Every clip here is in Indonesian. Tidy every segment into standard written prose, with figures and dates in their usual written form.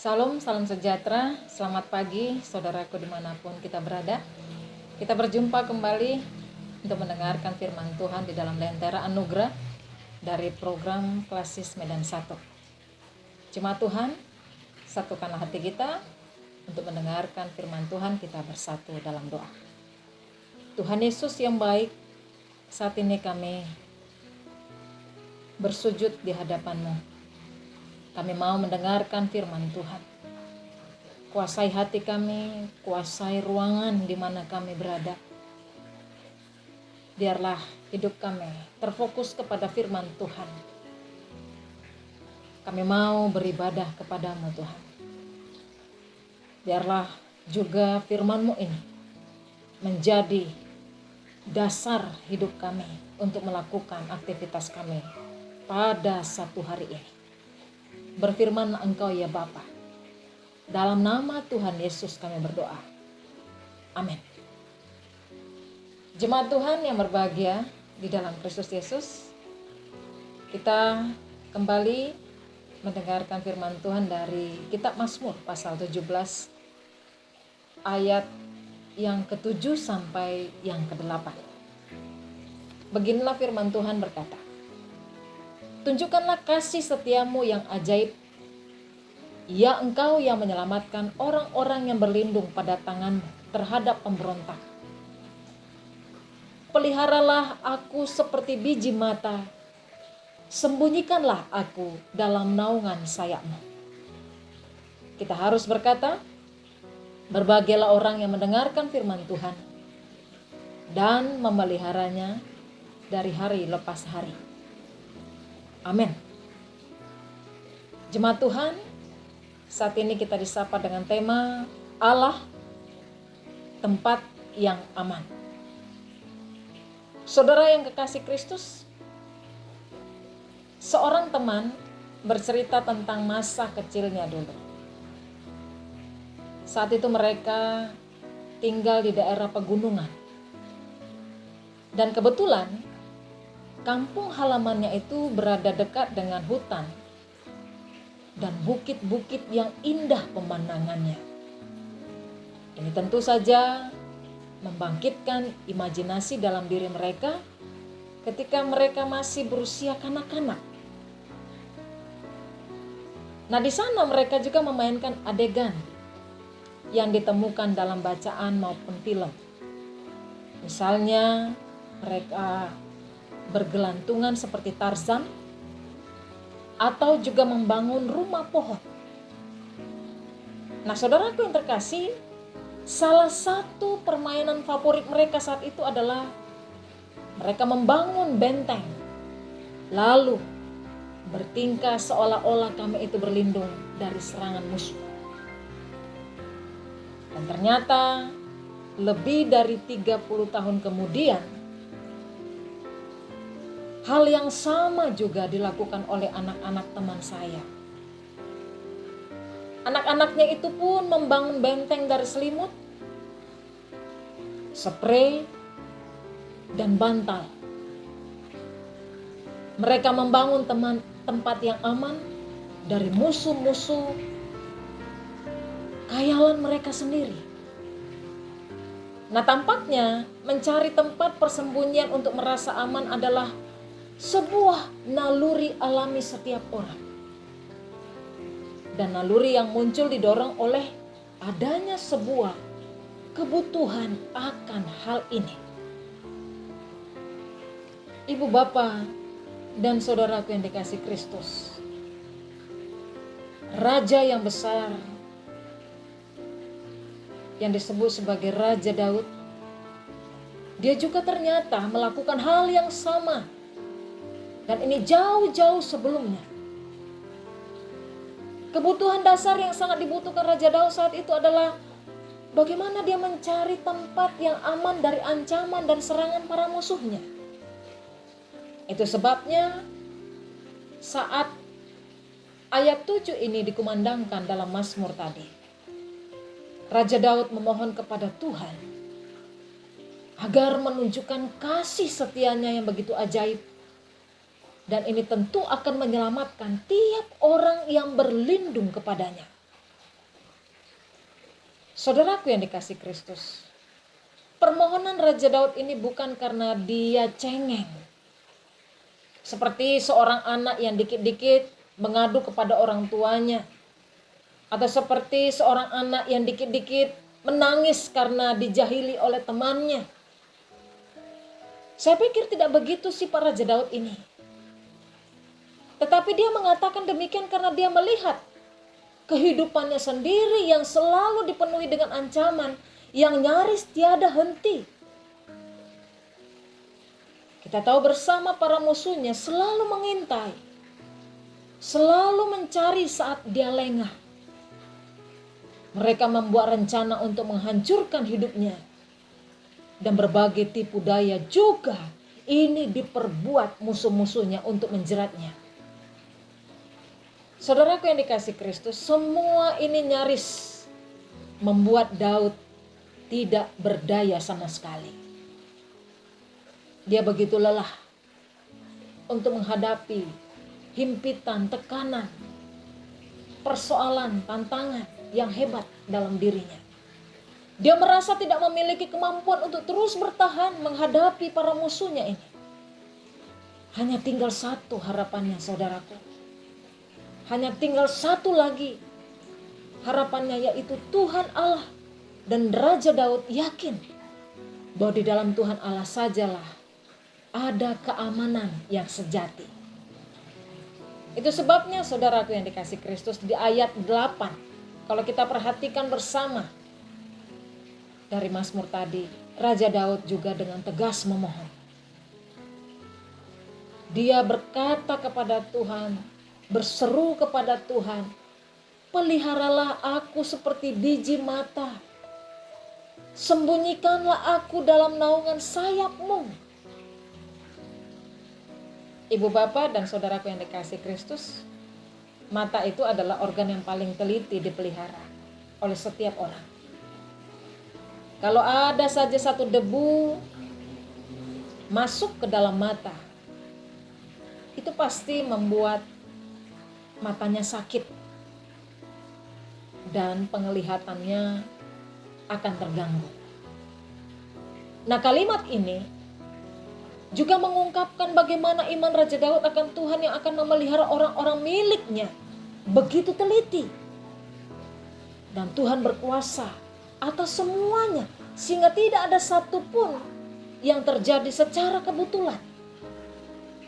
Salam, salam sejahtera, selamat pagi saudaraku dimanapun kita berada. Kita berjumpa kembali untuk mendengarkan firman Tuhan di dalam Lentera Anugerah dari program Klasis Medan 1. Jemaat Tuhan, satukanlah hati kita untuk mendengarkan firman Tuhan. Kita bersatu dalam doa. Tuhan Yesus yang baik, saat ini kami bersujud di hadapan-Mu. Kami mau mendengarkan firman Tuhan. Kuasai hati kami, kuasai ruangan di mana kami berada. Biarlah hidup kami terfokus kepada firman Tuhan. Kami mau beribadah kepadamu Tuhan. Biarlah juga firman-Mu ini menjadi dasar hidup kami untuk melakukan aktivitas kami pada satu hari ini. Berfirman Engkau ya Bapa. Dalam nama Tuhan Yesus kami berdoa. Amin. Jemaat Tuhan yang berbahagia di dalam Kristus Yesus, kita kembali mendengarkan firman Tuhan dari kitab Mazmur pasal 17 ayat yang ke-7 sampai yang ke-8. Beginilah firman Tuhan berkata, tunjukkanlah kasih setiamu yang ajaib, ya Engkau yang menyelamatkan orang-orang yang berlindung pada tangan terhadap pemberontak. Peliharalah aku seperti biji mata, sembunyikanlah aku dalam naungan sayap-Mu. Kita harus berkata, berbahagialah orang yang mendengarkan firman Tuhan dan memeliharanya dari hari lepas hari. Amin. Jemaat Tuhan, saat ini kita disapa dengan tema Allah, tempat yang aman. Saudara yang kekasih Kristus, seorang teman bercerita tentang masa kecilnya dulu. Saat itu mereka tinggal di daerah pegunungan. Dan kebetulan kampung halamannya itu berada dekat dengan hutan dan bukit-bukit yang indah pemandangannya. Ini tentu saja membangkitkan imajinasi dalam diri mereka ketika mereka masih berusia kanak-kanak. Nah, di sana mereka juga memainkan adegan yang ditemukan dalam bacaan maupun film. Misalnya mereka bergelantungan seperti Tarzan, atau juga membangun rumah pohon. Nah, saudaraku yang terkasih, salah satu permainan favorit mereka saat itu adalah mereka membangun benteng, lalu bertingkah seolah-olah kami itu berlindung dari serangan musuh. Dan ternyata lebih dari 30 tahun kemudian, hal yang sama juga dilakukan oleh anak-anak teman saya. Anak-anaknya itu pun membangun benteng dari selimut, sprei, dan bantal. Mereka membangun tempat yang aman dari musuh-musuh khayalan mereka sendiri. Nah, tampaknya mencari tempat persembunyian untuk merasa aman adalah sebuah naluri alami setiap orang. Dan naluri yang muncul didorong oleh adanya sebuah kebutuhan akan hal ini. Ibu bapa dan saudaraku yang dikasihi Kristus, raja yang besar yang disebut sebagai Raja Daud, dia juga ternyata melakukan hal yang sama. Dan ini jauh-jauh sebelumnya. Kebutuhan dasar yang sangat dibutuhkan Raja Daud saat itu adalah bagaimana dia mencari tempat yang aman dari ancaman dan serangan para musuhnya. Itu sebabnya saat ayat 7 ini dikumandangkan dalam Mazmur tadi, Raja Daud memohon kepada Tuhan agar menunjukkan kasih setianya yang begitu ajaib. Dan ini tentu akan menyelamatkan tiap orang yang berlindung kepadanya. Saudaraku yang dikasihi Kristus, permohonan Raja Daud ini bukan karena dia cengeng. Seperti seorang anak yang dikit-dikit mengadu kepada orang tuanya. Atau seperti seorang anak yang dikit-dikit menangis karena dijahili oleh temannya. Saya pikir tidak begitu sifat Raja Daud ini. Tetapi dia mengatakan demikian karena dia melihat kehidupannya sendiri yang selalu dipenuhi dengan ancaman yang nyaris tiada henti. Kita tahu bersama para musuhnya selalu mengintai, selalu mencari saat dia lengah. Mereka membuat rencana untuk menghancurkan hidupnya. Dan berbagai tipu daya juga ini diperbuat musuh-musuhnya untuk menjeratnya. Saudaraku yang dikasihi Kristus, semua ini nyaris membuat Daud tidak berdaya sama sekali. Dia begitu lelah untuk menghadapi himpitan, tekanan, persoalan, tantangan yang hebat dalam dirinya. Dia merasa tidak memiliki kemampuan untuk terus bertahan menghadapi para musuhnya ini. Hanya tinggal satu harapannya, saudaraku. Hanya tinggal satu lagi harapannya, yaitu Tuhan Allah. Dan Raja Daud yakin bahwa di dalam Tuhan Allah sajalah ada keamanan yang sejati. Itu sebabnya saudaraku yang dikasihi Kristus, di ayat 8, kalau kita perhatikan bersama dari Mazmur tadi, Raja Daud juga dengan tegas memohon. Dia berkata kepada Tuhan, berseru kepada Tuhan, peliharalah aku seperti biji mata, sembunyikanlah aku dalam naungan sayap-Mu. Ibu bapak dan saudaraku yang dikasihi Kristus, mata itu adalah organ yang paling teliti dipelihara oleh setiap orang. Kalau ada saja satu debu masuk ke dalam mata, itu pasti membuat matanya sakit dan penglihatannya akan terganggu. Nah, kalimat ini juga mengungkapkan bagaimana iman Raja Daud akan Tuhan yang akan memelihara orang-orang miliknya begitu teliti. Dan Tuhan berkuasa atas semuanya, sehingga tidak ada satupun yang terjadi secara kebetulan.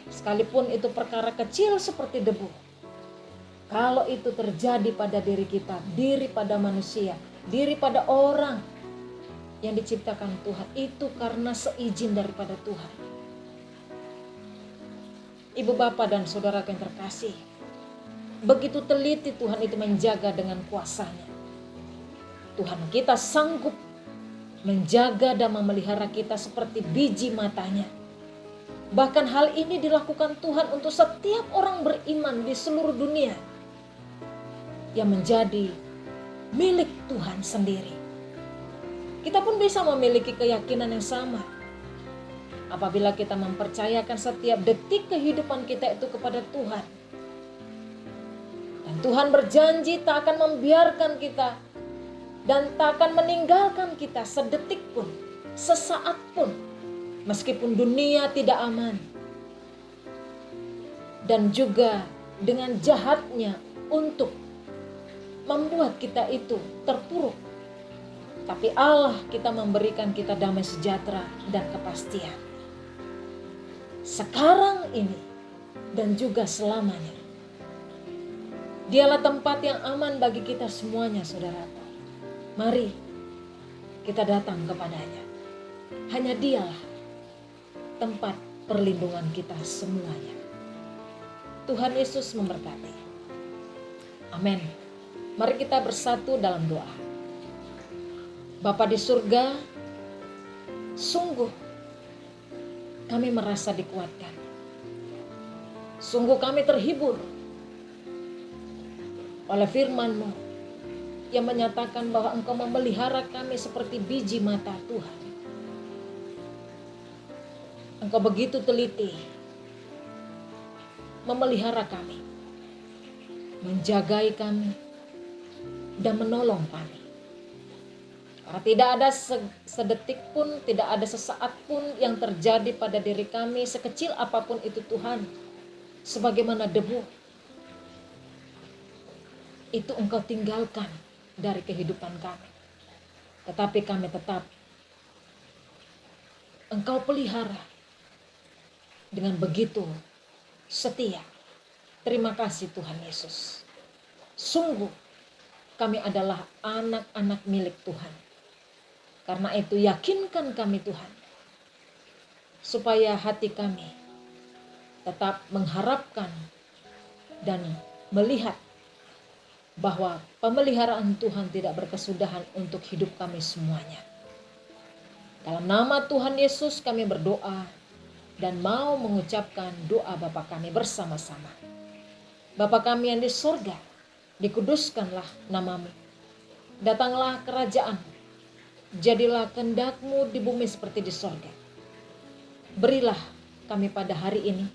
Sekalipun itu perkara kecil seperti debu, kalau itu terjadi pada diri kita, diri pada manusia, diri pada orang yang diciptakan Tuhan, itu karena seizin daripada Tuhan. Ibu bapak dan saudara yang terkasih, begitu teliti Tuhan itu menjaga dengan kuasa-Nya. Tuhan kita sanggup menjaga dan memelihara kita seperti biji matanya. Bahkan hal ini dilakukan Tuhan untuk setiap orang beriman di seluruh dunia yang menjadi milik Tuhan sendiri. Kita pun bisa memiliki keyakinan yang sama apabila kita mempercayakan setiap detik kehidupan kita itu kepada Tuhan. Dan Tuhan berjanji tak akan membiarkan kita dan tak akan meninggalkan kita sedetik pun, sesaat pun, meskipun dunia tidak aman. Dan juga dengan jahatnya untuk membuat kita itu terpuruk. Tapi Allah kita memberikan kita damai sejahtera dan kepastian. Sekarang ini dan juga selamanya. Dialah tempat yang aman bagi kita semuanya, saudaraku. Mari kita datang kepadanya. Hanya Dialah tempat perlindungan kita semuanya. Tuhan Yesus memberkati. Amin. Mari kita bersatu dalam doa. Bapa di surga, sungguh kami merasa dikuatkan. Sungguh kami terhibur oleh firman-Mu yang menyatakan bahwa Engkau memelihara kami seperti biji mata Tuhan. Engkau begitu teliti memelihara kami, menjagai kami, dan menolong kami. Karena tidak ada sedetik pun, tidak ada sesaat pun yang terjadi pada diri kami, sekecil apapun itu Tuhan, sebagaimana debu, itu Engkau tinggalkan dari kehidupan kami. Tetapi kami tetap Engkau pelihara dengan begitu setia. Terima kasih Tuhan Yesus. Sungguh kami adalah anak-anak milik Tuhan. Karena itu yakinkan kami Tuhan, supaya hati kami tetap mengharapkan dan melihat bahwa pemeliharaan Tuhan tidak berkesudahan untuk hidup kami semuanya. Dalam nama Tuhan Yesus kami berdoa dan mau mengucapkan doa Bapa kami bersama-sama. Bapa kami yang di surga, dikuduskanlah namamu. Datanglah kerajaan-Mu. Jadilah kehendak-Mu di bumi seperti di surga. Berilah kami pada hari ini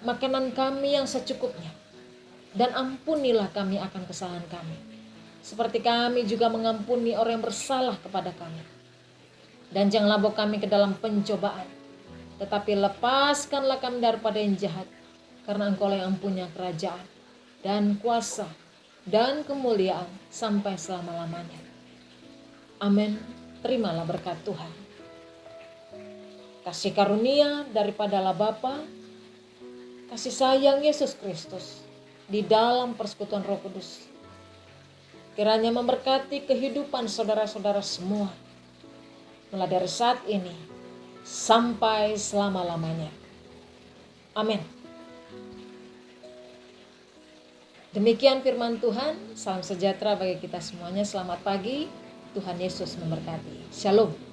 makanan kami yang secukupnya. Dan ampunilah kami akan kesalahan kami, seperti kami juga mengampuni orang yang bersalah kepada kami. Dan janganlah bawa kami ke dalam pencobaan, tetapi lepaskanlah kami daripada yang jahat. Karena Engkau yang mempunyai kerajaan dan kuasa dan kemuliaan sampai selama-lamanya. Amin. Terimalah berkat Tuhan. Kasih karunia daripada Allah Bapa, kasih sayang Yesus Kristus di dalam persekutuan Roh Kudus, kiranya memberkati kehidupan saudara-saudara semua, mulai dari saat ini sampai selama-lamanya. Amin. Demikian firman Tuhan. Salam sejahtera bagi kita semuanya. Selamat pagi. Tuhan Yesus memberkati. Shalom.